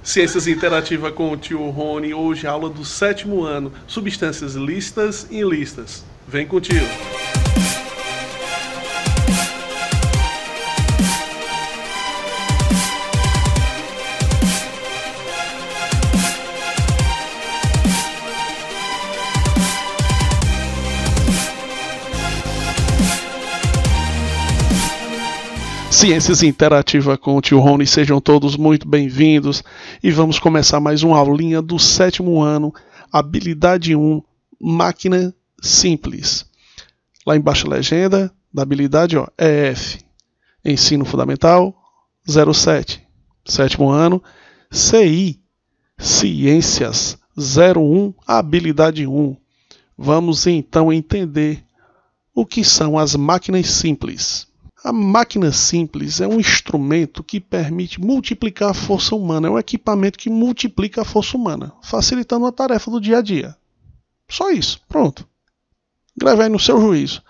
Ciências Interativa com o tio Rony, hoje aula do 7º ano, substâncias lícitas e ilícitas. Vem com o tio. Ciências Interativa com o tio Rony, sejam todos muito bem-vindos e vamos começar mais uma aulinha do 7º ano, habilidade 1, máquina simples. Lá embaixo a legenda da habilidade é F, ensino fundamental 07, 7º ano, CI, ciências 01, habilidade 1. Vamos então entender o que são as máquinas simples. A máquina simples é um instrumento que permite multiplicar a força humana, é um equipamento que multiplica a força humana, facilitando a tarefa do dia a dia. Só isso, pronto. Grave aí no seu juízo.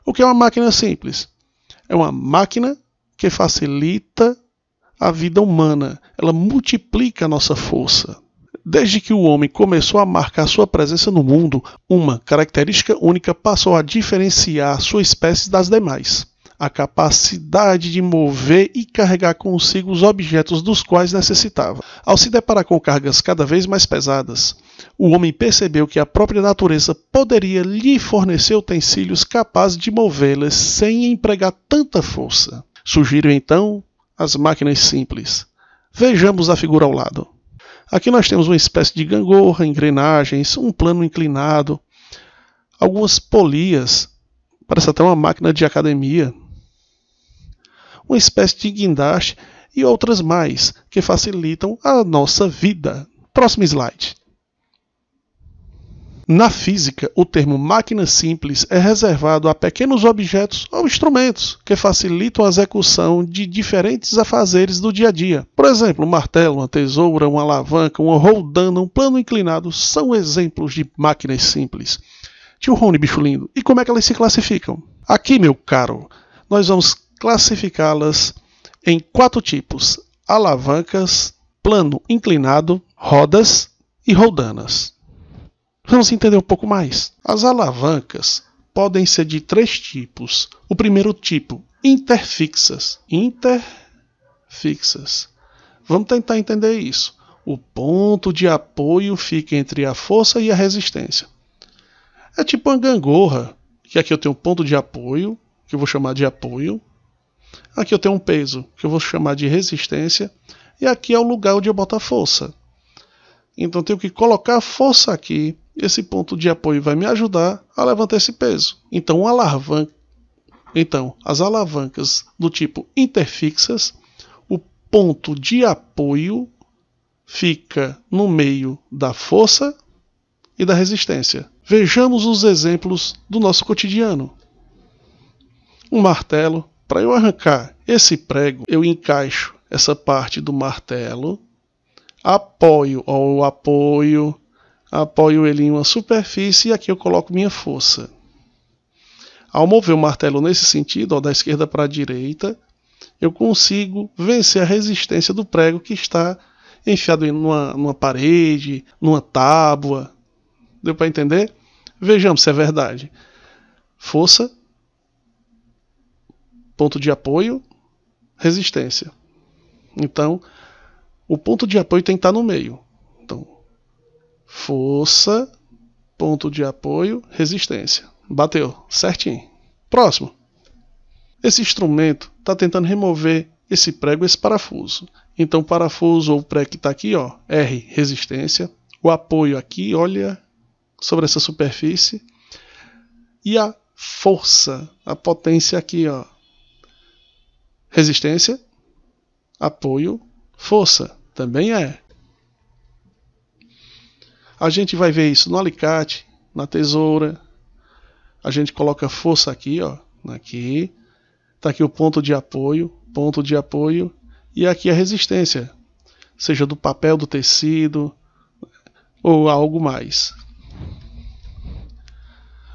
O que é uma máquina simples? É uma máquina que facilita a vida humana, ela multiplica a nossa força. Desde que o homem começou a marcar sua presença no mundo, uma característica única passou a diferenciar sua espécie das demais: a capacidade de mover e carregar consigo os objetos dos quais necessitava. Ao se deparar com cargas cada vez mais pesadas, o homem percebeu que a própria natureza poderia lhe fornecer utensílios capazes de movê-las sem empregar tanta força. Surgiram então as máquinas simples. Vejamos a figura ao lado. Aqui nós temos uma espécie de gangorra, engrenagens, um plano inclinado, algumas polias, parece até uma máquina de academia, uma espécie de guindaste e outras mais que facilitam a nossa vida. Próximo slide. Na física, o termo máquina simples é reservado a pequenos objetos ou instrumentos que facilitam a execução de diferentes afazeres do dia a dia. Por exemplo, um martelo, uma tesoura, uma alavanca, uma roldana, um plano inclinado são exemplos de máquinas simples. Tio Rony, bicho lindo, e como é que elas se classificam? Aqui, meu caro, nós vamos classificá-las em 4 tipos: alavancas, plano inclinado, rodas e roldanas. Vamos entender um pouco mais. As alavancas podem ser de 3 tipos. O primeiro tipo, interfixas. Interfixas. Vamos tentar entender isso. O ponto de apoio fica entre a força e a resistência. É tipo uma gangorra, que aqui eu tenho um ponto de apoio, que eu vou chamar de apoio. Aqui eu tenho um peso, que eu vou chamar de resistência. E aqui é o lugar onde eu boto a força. Então eu tenho que colocar a força aqui. Esse ponto de apoio vai me ajudar a levantar esse peso. Então, as alavancas do tipo interfixas, o ponto de apoio fica no meio da força e da resistência. Vejamos os exemplos do nosso cotidiano. Um martelo. Para eu arrancar esse prego, eu encaixo essa parte do martelo, apoio ele em uma superfície e aqui eu coloco minha força. Ao mover o martelo nesse sentido, da esquerda para a direita, eu consigo vencer a resistência do prego que está enfiado numa parede, numa tábua. Deu para entender? Vejamos se é verdade. Força, ponto de apoio, resistência. Então, o ponto de apoio tem que estar no meio. Então, força, ponto de apoio, resistência. Bateu, certinho. Próximo. Esse instrumento está tentando remover esse prego, esse parafuso. Então, o parafuso ou o prego que está aqui, R, resistência. O apoio aqui, olha, sobre essa superfície. E a força, a potência aqui, resistência, apoio, força, também é. A gente vai ver isso no alicate, na tesoura. A gente coloca força aqui, aqui. Está aqui o ponto de apoio, e aqui a resistência, seja do papel, do tecido, ou algo mais.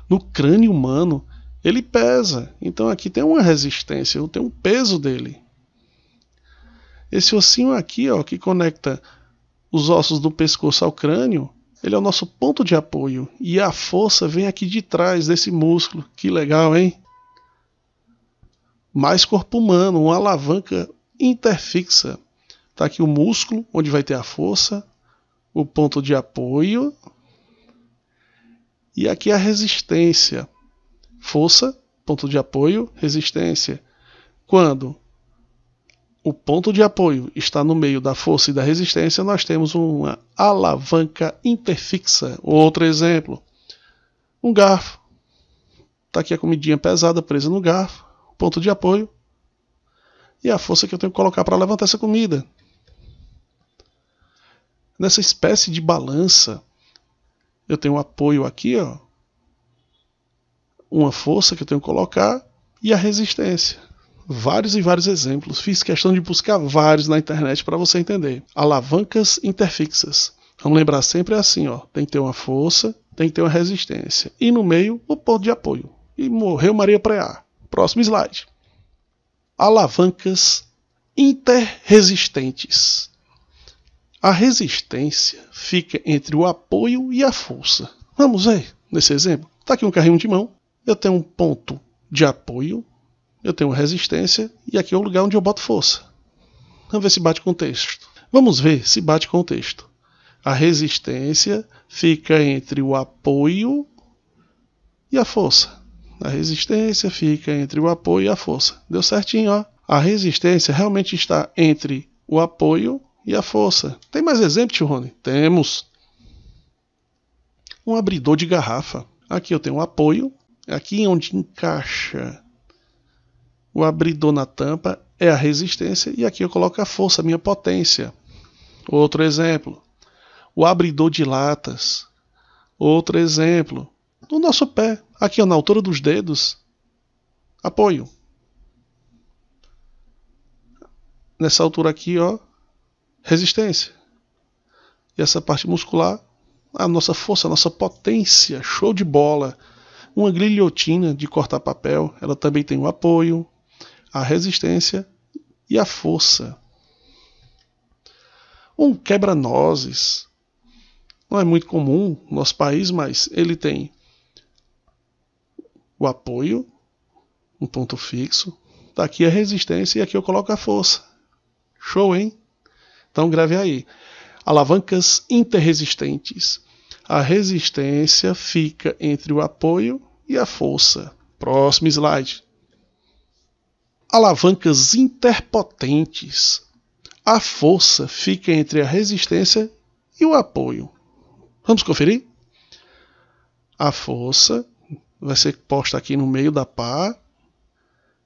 No crânio humano, ele pesa, então aqui tem uma resistência, tem um peso dele. Esse ossinho aqui, que conecta os ossos do pescoço ao crânio, ele é o nosso ponto de apoio. E a força vem aqui de trás desse músculo. Que legal, hein? Mais corpo humano, uma alavanca interfixa. Está aqui o músculo, onde vai ter a força, o ponto de apoio. E aqui a resistência. Força, ponto de apoio, resistência. Quando o ponto de apoio está no meio da força e da resistência, nós temos uma alavanca interfixa. Outro exemplo, um garfo. Está aqui a comidinha pesada presa no garfo, ponto de apoio e a força que eu tenho que colocar para levantar essa comida. Nessa espécie de balança, eu tenho um apoio aqui, ó, uma força que eu tenho que colocar e a resistência. Vários e vários exemplos. Fiz questão de buscar vários na internet para você entender. Alavancas interfixas. Vamos lembrar sempre assim, ó. Tem que ter uma força, tem que ter uma resistência. E no meio, o ponto de apoio. E morreu Maria Preá. Próximo slide. Alavancas interresistentes. A resistência fica entre o apoio e a força. Vamos ver nesse exemplo. Está aqui um carrinho de mão. Eu tenho um ponto de apoio. Eu tenho resistência e aqui é o lugar onde eu boto força. Vamos ver se bate com o texto. Vamos ver se bate com o texto. A resistência fica entre o apoio e a força. A resistência fica entre o apoio e a força. Deu certinho, ó. A resistência realmente está entre o apoio e a força. Tem mais exemplo, tio Rony? Temos. Um abridor de garrafa. Aqui eu tenho o apoio. Aqui onde encaixa o abridor na tampa é a resistência e aqui eu coloco a força, a minha potência. Outro exemplo, o abridor de latas. Outro exemplo, no nosso pé, aqui ó, na altura dos dedos, apoio. Nessa altura aqui, ó, resistência. E essa parte muscular, a nossa força, a nossa potência, show de bola. Uma guilhotina de cortar papel, ela também tem o apoio, a resistência e a força. Um quebra-nozes. Não é muito comum no nosso país, mas ele tem o apoio, um ponto fixo. Daqui a resistência e aqui eu coloco a força. Show, hein? Então grave aí. Alavancas interresistentes. A resistência fica entre o apoio e a força. Próximo slide. Alavancas interpotentes. A força fica entre a resistência e o apoio. Vamos conferir? A força vai ser posta aqui no meio da pá.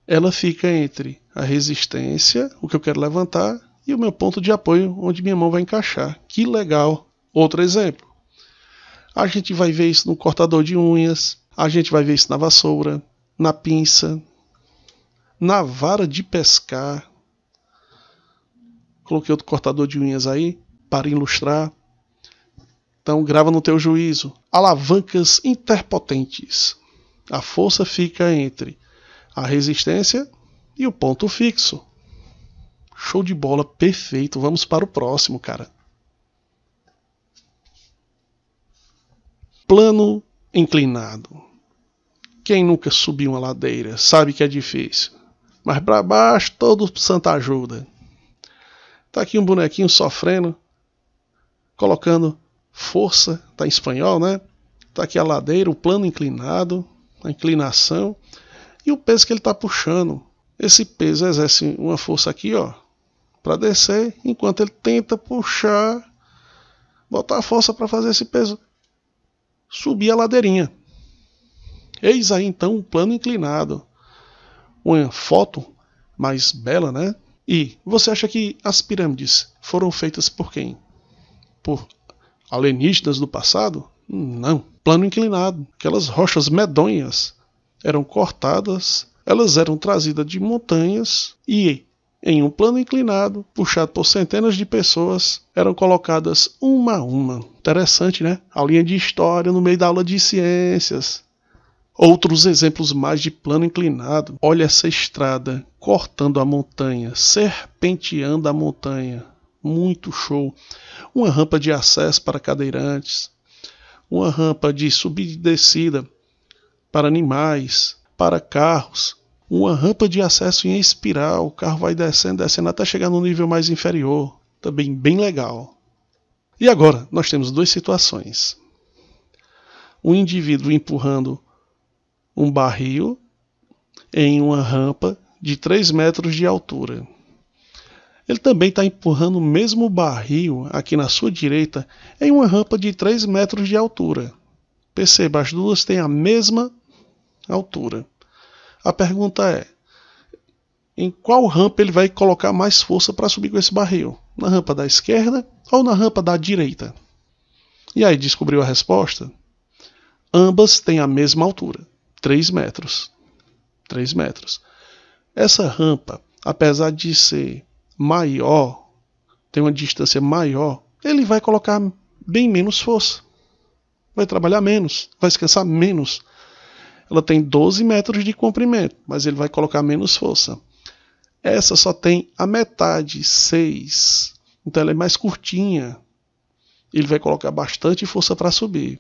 Ela fica entre a resistência, o que eu quero levantar, e o meu ponto de apoio, onde minha mão vai encaixar. Que legal! Outro exemplo. A gente vai ver isso no cortador de unhas, a gente vai ver isso na vassoura, na pinça, na vara de pescar. Coloquei outro cortador de unhas aí para ilustrar. Então grava no teu juízo. Alavancas interpotentes. A força fica entre a resistência e o ponto fixo. Show de bola, perfeito. Vamos para o próximo, cara. Plano inclinado. Quem nunca subiu uma ladeira sabe que é difícil. Mas para baixo todo santo ajuda. Tá aqui um bonequinho sofrendo, colocando força, tá em espanhol, né? Tá aqui a ladeira, o plano inclinado, a inclinação e o peso que ele tá puxando. Esse peso exerce uma força aqui, ó, para descer, enquanto ele tenta puxar, botar a força para fazer esse peso subir a ladeirinha. Eis aí então um plano inclinado. Uma foto mais bela, né? E você acha que as pirâmides foram feitas por quem? Por alienígenas do passado? Não. Plano inclinado. Aquelas rochas medonhas eram cortadas, elas eram trazidas de montanhas e, em um plano inclinado, puxado por centenas de pessoas, eram colocadas uma a uma. Interessante, né? Aulinha de história no meio da aula de ciências. Outros exemplos mais de plano inclinado. Olha essa estrada cortando a montanha, serpenteando a montanha. muito show. Uma rampa de acesso para cadeirantes, uma rampa de subida e descida para animais, para carros, uma rampa de acesso em espiral, o carro vai descendo, descendo até chegar no nível mais inferior, também bem legal. E agora, nós temos duas situações. Um indivíduo empurrando um barril em uma rampa de 3 metros de altura. Ele também está empurrando o mesmo barril aqui na sua direita em uma rampa de 3 metros de altura. Perceba, as duas têm a mesma altura. A pergunta é, em qual rampa ele vai colocar mais força para subir com esse barril? Na rampa da esquerda ou na rampa da direita? E aí, descobriu a resposta? Ambas têm a mesma altura, 3 metros. 3 metros. Essa rampa, apesar de ser maior, tem uma distância maior, ele vai colocar bem menos força. Vai trabalhar menos, vai descansar menos. Ela tem 12 metros de comprimento, mas ele vai colocar menos força. Essa só tem a metade, 6. Então ela é mais curtinha. Ele vai colocar bastante força para subir.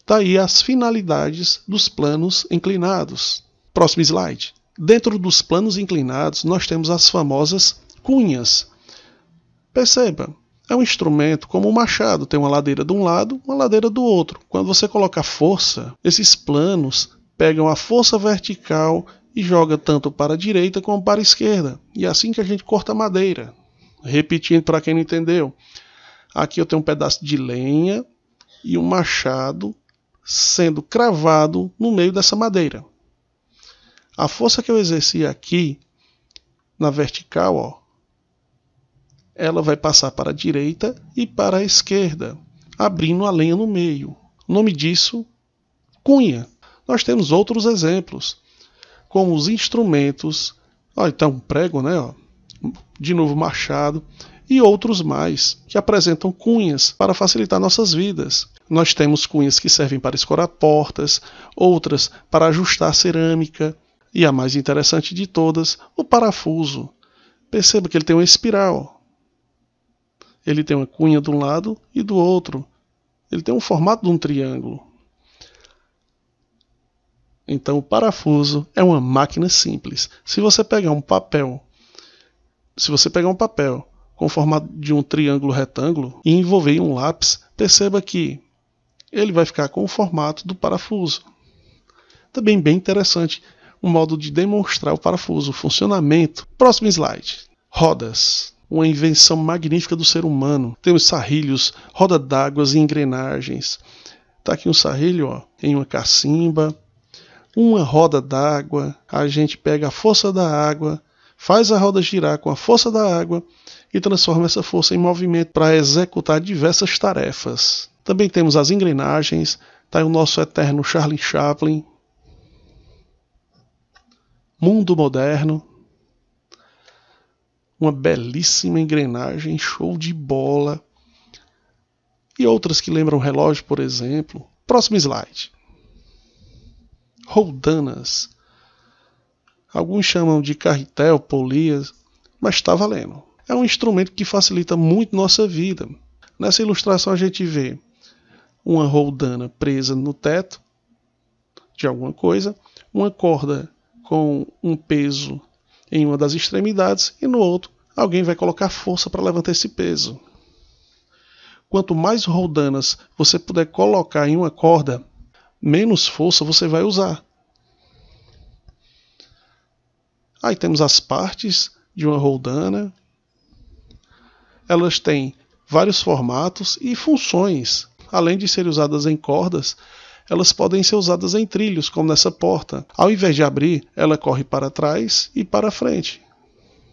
Tá aí as finalidades dos planos inclinados. Próximo slide. Dentro dos planos inclinados, nós temos as famosas cunhas. Perceba, é um instrumento como o machado, tem uma ladeira de um lado, uma ladeira do outro. Quando você coloca força, esses planos pegam a força vertical e joga tanto para a direita como para a esquerda. E é assim que a gente corta madeira. Repetindo para quem não entendeu. Aqui eu tenho um pedaço de lenha e um machado sendo cravado no meio dessa madeira. A força que eu exerci aqui, na vertical, ó, ela vai passar para a direita e para a esquerda, abrindo a lenha no meio. O nome disso, cunha. Nós temos outros exemplos, como os instrumentos, ó, então um prego, né, ó, de novo machado, e outros mais, que apresentam cunhas para facilitar nossas vidas. Nós temos cunhas que servem para escorar portas, outras para ajustar cerâmica, e a mais interessante de todas, o parafuso. Perceba que ele tem uma espiral. Ele tem uma cunha de um lado e do outro. Ele tem um formato de um triângulo. Então o parafuso é uma máquina simples. Se você pegar um papel com o formato de um triângulo retângulo e envolver em um lápis, perceba que ele vai ficar com o formato do parafuso. Também bem interessante um modo de demonstrar o parafuso, o funcionamento. Próximo slide. Rodas. Uma invenção magnífica do ser humano. Temos sarrilhos, roda d'água e engrenagens. Está aqui um sarrilho, ó, em uma cacimba. Uma roda d'água. A gente pega a força da água, faz a roda girar com a força da água e transforma essa força em movimento para executar diversas tarefas. Também temos as engrenagens. Está aí o nosso eterno Charlie Chaplin. Mundo moderno. Uma belíssima engrenagem, show de bola. E outras que lembram relógio, por exemplo. Próximo slide. Roldanas. Alguns chamam de carretel, polias, mas está valendo. É um instrumento que facilita muito nossa vida. Nessa ilustração a gente vê uma roldana presa no teto de alguma coisa, uma corda com um peso em uma das extremidades e no outro alguém vai colocar força para levantar esse peso. Quanto mais roldanas você puder colocar em uma corda, menos força você vai usar. Aí temos as partes de uma roldana. Elas têm vários formatos e funções. Além de serem usadas em cordas, elas podem ser usadas em trilhos, como nessa porta. Ao invés de abrir, ela corre para trás e para frente.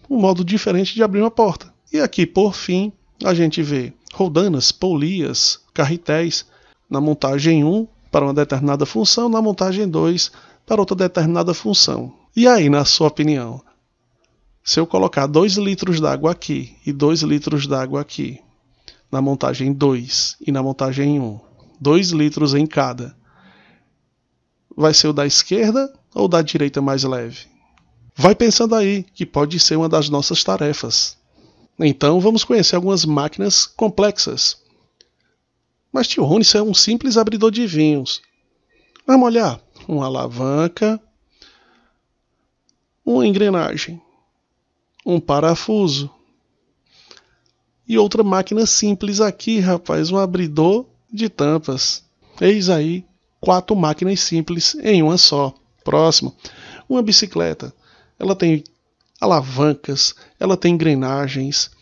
Um modo diferente de abrir uma porta. E aqui, por fim, a gente vê roldanas, polias, carretéis, na montagem 1 para uma determinada função, na montagem 2 para outra determinada função. E aí, na sua opinião, se eu colocar 2 litros d'água aqui e 2 litros d'água aqui, na montagem 2 e na montagem 1, 2 litros em cada, vai ser o da esquerda ou da direita mais leve? Vai pensando aí, que pode ser uma das nossas tarefas. Então vamos conhecer algumas máquinas complexas. Mas tio Rony, isso é um simples abridor de vinhos. Vamos olhar. Uma alavanca, uma engrenagem, um parafuso e outra máquina simples aqui, rapaz, um abridor de tampas. Eis aí 4 máquinas simples em uma só. Próximo, uma bicicleta. Ela tem alavancas, ela tem engrenagens.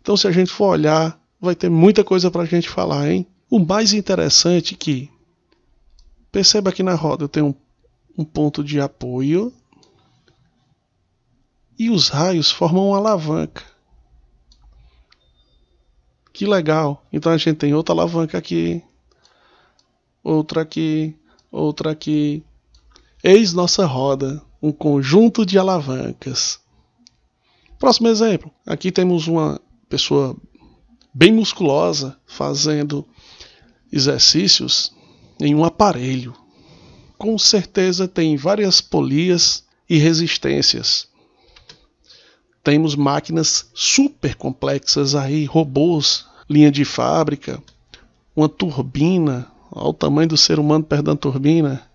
Então, se a gente for olhar, vai ter muita coisa para a gente falar, hein? O mais interessante é que, perceba aqui na roda, eu tenho um ponto de apoio e os raios formam uma alavanca. Que legal! Então a gente tem outra alavanca aqui, outra aqui, outra aqui. Eis nossa roda, um conjunto de alavancas. Próximo exemplo. Aqui temos uma pessoa bem musculosa fazendo exercícios em um aparelho. Com certeza tem várias polias e resistências. Temos máquinas super complexas aí, robôs, linha de fábrica, uma turbina. Olha o tamanho do ser humano perto da turbina.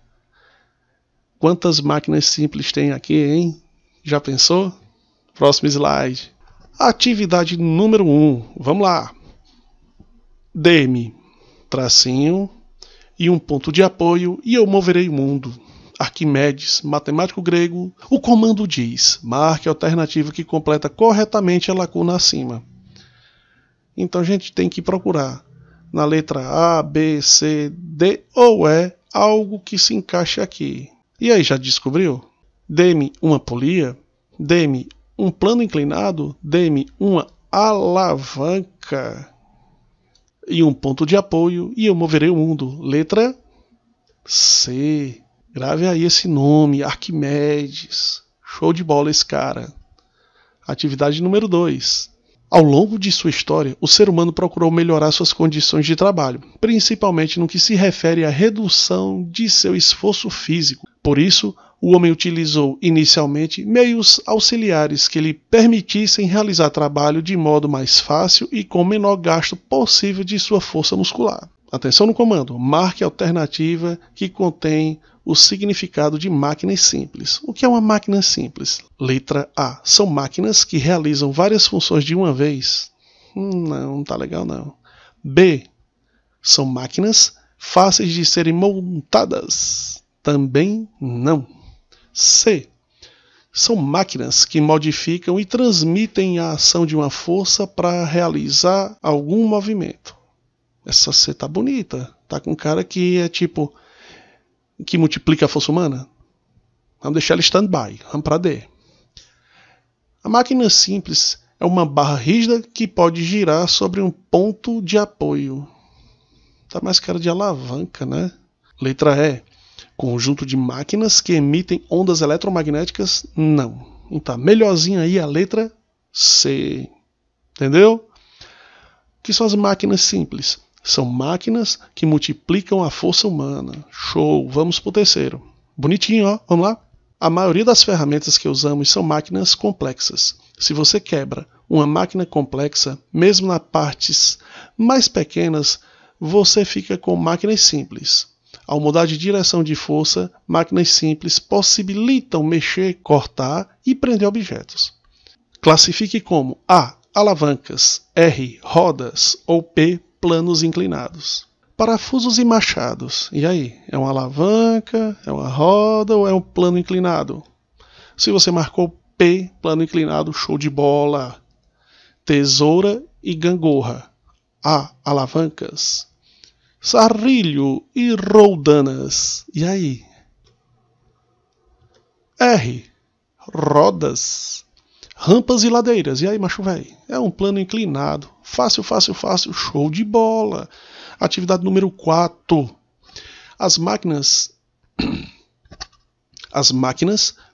Quantas máquinas simples tem aqui, hein? Já pensou? Próximo slide. Atividade número 1. Vamos lá. Dê-me tracinho e um ponto de apoio e eu moverei o mundo. Arquimedes, matemático grego, o comando diz: marque a alternativa que completa corretamente a lacuna acima. Então a gente tem que procurar na letra A, B, C, D ou E algo que se encaixe aqui. E aí, já descobriu? Dê-me uma polia, dê-me um plano inclinado, dê-me uma alavanca e um ponto de apoio e eu moverei o mundo. Letra C. Grave aí esse nome, Arquimedes. Show de bola esse cara. Atividade número 2. Ao longo de sua história, o ser humano procurou melhorar suas condições de trabalho, principalmente no que se refere à redução de seu esforço físico. Por isso, o homem utilizou inicialmente meios auxiliares que lhe permitissem realizar trabalho de modo mais fácil e com o menor gasto possível de sua força muscular. Atenção no comando, marque a alternativa que contém o significado de máquinas simples. O que é uma máquina simples? Letra A. São máquinas que realizam várias funções de uma vez. Não tá legal não. B. São máquinas fáceis de serem montadas. Também não. C. São máquinas que modificam e transmitem a ação de uma força para realizar algum movimento. Essa C tá bonita. Tá com cara que é tipo que multiplica a força humana. Vamos deixar ele stand-by. Vamos para D. A máquina simples é uma barra rígida que pode girar sobre um ponto de apoio. Tá mais cara de alavanca, né? Letra E. Conjunto de máquinas que emitem ondas eletromagnéticas? Não. Então, melhorzinha aí a letra C. Entendeu? O que são as máquinas simples? São máquinas que multiplicam a força humana. Show! Vamos pro terceiro. Bonitinho, ó. Vamos lá? A maioria das ferramentas que usamos são máquinas complexas. Se você quebra uma máquina complexa, mesmo nas partes mais pequenas, você fica com máquinas simples. Ao mudar de direção de força, máquinas simples possibilitam mexer, cortar e prender objetos. Classifique como A. Alavancas, R. Rodas ou P. Planos inclinados. Parafusos e machados. E aí? É uma alavanca, é uma roda ou é um plano inclinado? Se você marcou P, plano inclinado, show de bola. Tesoura e gangorra. A. Alavancas. Sarrilho e roldanas. E aí? R. Rodas. Rampas e ladeiras. E aí, macho velho? É um plano inclinado. Fácil, fácil, fácil. Show de bola. Atividade número 4. As máquinas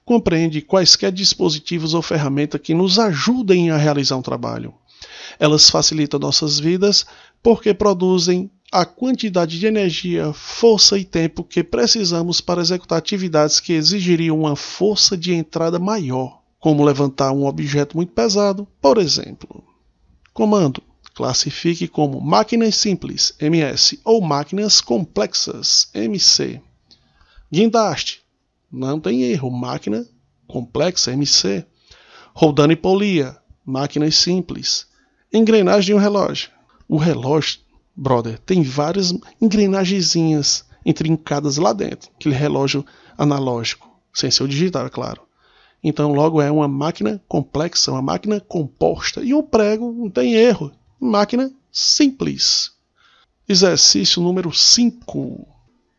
compreendem quaisquer dispositivos ou ferramentas que nos ajudem a realizar um trabalho. Elas facilitam nossas vidas porque produzem a quantidade de energia, força e tempo que precisamos para executar atividades que exigiriam uma força de entrada maior, como levantar um objeto muito pesado, por exemplo. Comando: classifique como máquinas simples, MS, ou máquinas complexas, MC. Guindaste: não tem erro, máquina complexa, MC. Roldana e polia: máquinas simples. Engrenagem de um relógio: o relógio, brother, tem várias engrenagenzinhas intrincadas lá dentro, aquele relógio analógico, sem ser o digital, é claro. Então logo é uma máquina complexa, uma máquina composta. E o prego não tem erro, máquina simples. Exercício número 5.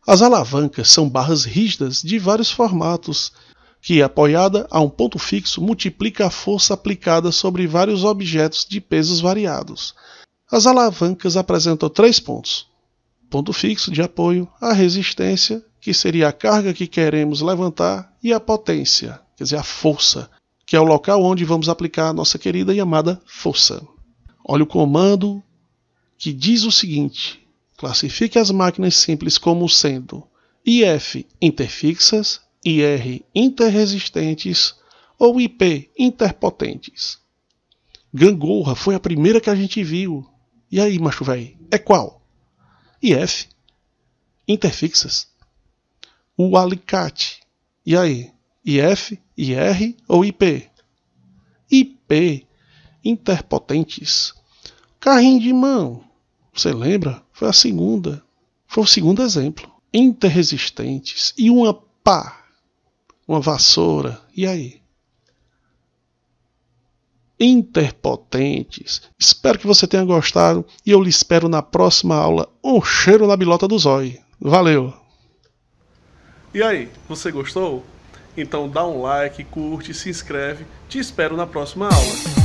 As alavancas são barras rígidas de vários formatos, que, apoiada a um ponto fixo, multiplica a força aplicada sobre vários objetos de pesos variados. As alavancas apresentam 3 pontos: ponto fixo de apoio, a resistência, que seria a carga que queremos levantar, e a potência, quer dizer, a força, que é o local onde vamos aplicar a nossa querida e amada força. Olha o comando que diz o seguinte: classifique as máquinas simples como sendo IF interfixas, IR interresistentes ou IP interpotentes. Gangorra, foi a primeira que a gente viu. E aí, macho véi, é qual? IF interfixas. O alicate. E aí? IF, IR ou IP? IP interpotentes. Carrinho de mão. Você lembra? Foi a segunda. Foi o segundo exemplo. Interresistentes. E uma pá. Uma vassoura. E aí? Interpotentes. Espero que você tenha gostado e eu lhe espero na próxima aula. Um cheiro na bilota do zóio. Valeu! E aí, você gostou? Então dá um like, curte, se inscreve. Te espero na próxima aula.